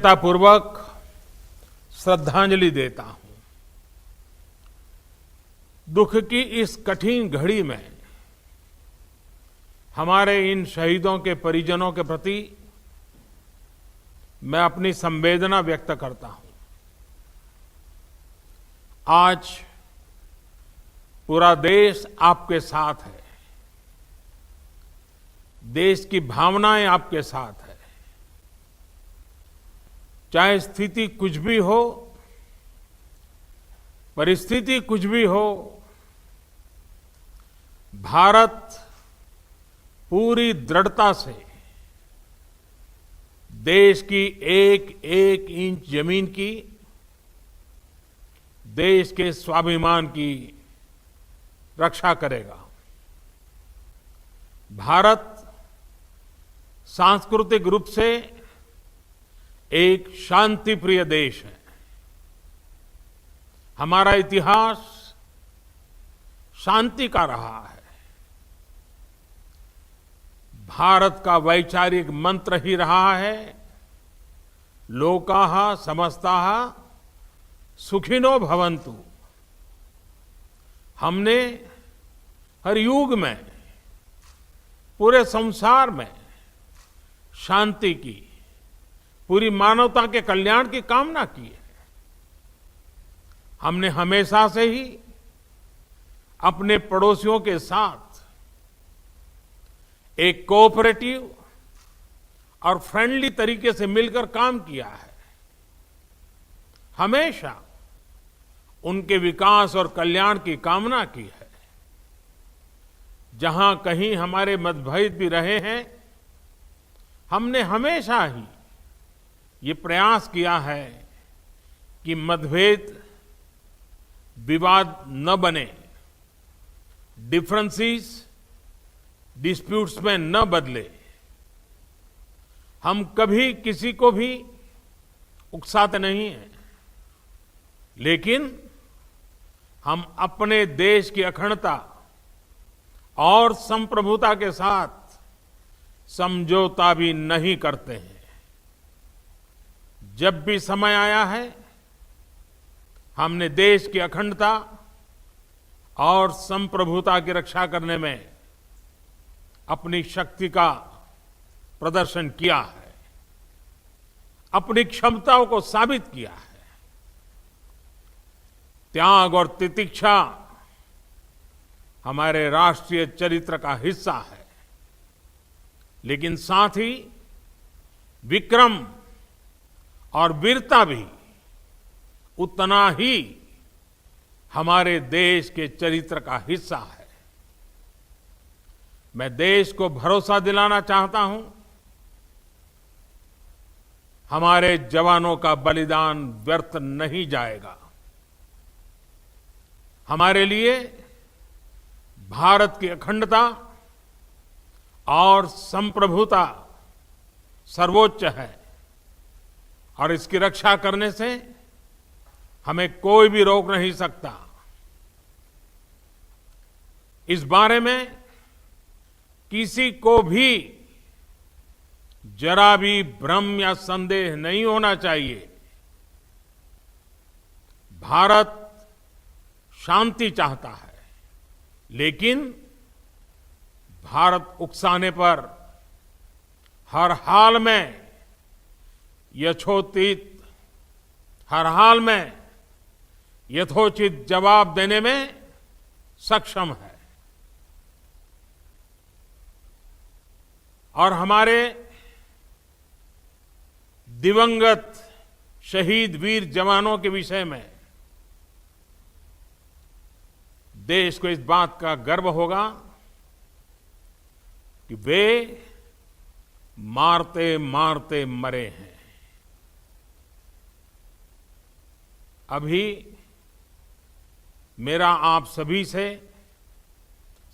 कृतज्ञतापूर्वक श्रद्धांजलि देता हूं। दुख की इस कठिन घड़ी में हमारे इन शहीदों के परिजनों के प्रति मैं अपनी संवेदना व्यक्त करता हूं। आज पूरा देश आपके साथ है, देश की भावनाएं आपके साथ है। चाहे स्थिति कुछ भी हो, परिस्थिति कुछ भी हो, भारत पूरी दृढ़ता से देश की एक एक इंच जमीन की, देश के स्वाभिमान की रक्षा करेगा। भारत सांस्कृतिक रूप से एक शांति प्रिय देश है। हमारा इतिहास शांति का रहा है। भारत का वैचारिक मंत्र ही रहा है, लोकाः समस्ताः सुखिनो भवन्तु। हमने हर युग में, पूरे संसार में शांति की, पूरी मानवता के कल्याण की कामना की है। हमने हमेशा से ही अपने पड़ोसियों के साथ एक कोऑपरेटिव और फ्रेंडली तरीके से मिलकर काम किया है। हमेशा उनके विकास और कल्याण की कामना की है। जहां कहीं हमारे मतभेद भी रहे हैं, हमने हमेशा ही ये प्रयास किया है कि मतभेद विवाद न बने, डिफरेंसेस डिस्प्यूट्स में न बदले। हम कभी किसी को भी उकसाते नहीं हैं, लेकिन हम अपने देश की अखंडता और संप्रभुता के साथ समझौता भी नहीं करते हैं। जब भी समय आया है, हमने देश की अखंडता और संप्रभुता की रक्षा करने में अपनी शक्ति का प्रदर्शन किया है, अपनी क्षमताओं को साबित किया है। त्याग और तितिक्षा हमारे राष्ट्रीय चरित्र का हिस्सा है, लेकिन साथ ही विक्रम और वीरता भी उतना ही हमारे देश के चरित्र का हिस्सा है। मैं देश को भरोसा दिलाना चाहता हूं, हमारे जवानों का बलिदान व्यर्थ नहीं जाएगा। हमारे लिए भारत की अखंडता और संप्रभुता सर्वोच्च है, और इसकी रक्षा करने से हमें कोई भी रोक नहीं सकता। इस बारे में किसी को भी जरा भी भ्रम या संदेह नहीं होना चाहिए। भारत शांति चाहता है, लेकिन भारत उकसाने पर हर हाल में यथोचित, हर हाल में यथोचित जवाब देने में सक्षम है। और हमारे दिवंगत शहीद वीर जवानों के विषय में देश को इस बात का गर्व होगा कि वे मारते मारते मरे हैं। अभी मेरा आप सभी से,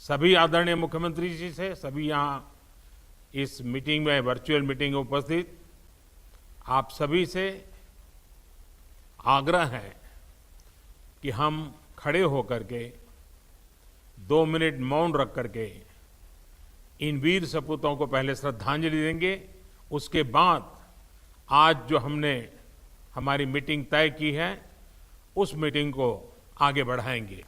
सभी आदरणीय मुख्यमंत्री जी से, सभी यहां इस मीटिंग में, वर्चुअल मीटिंग में उपस्थित आप सभी से आग्रह है कि हम खड़े होकर के 2 मिनट मौन रख करके इन वीर सपूतों को पहले श्रद्धांजलि देंगे। उसके बाद आज जो हमने हमारी मीटिंग तय की है, उस मीटिंग को आगे बढ़ाएंगे।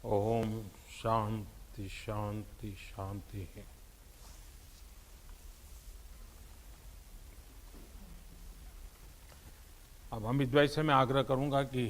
ओम शांति शांति शांति। अब अमित भाई से मैं आग्रह करूंगा कि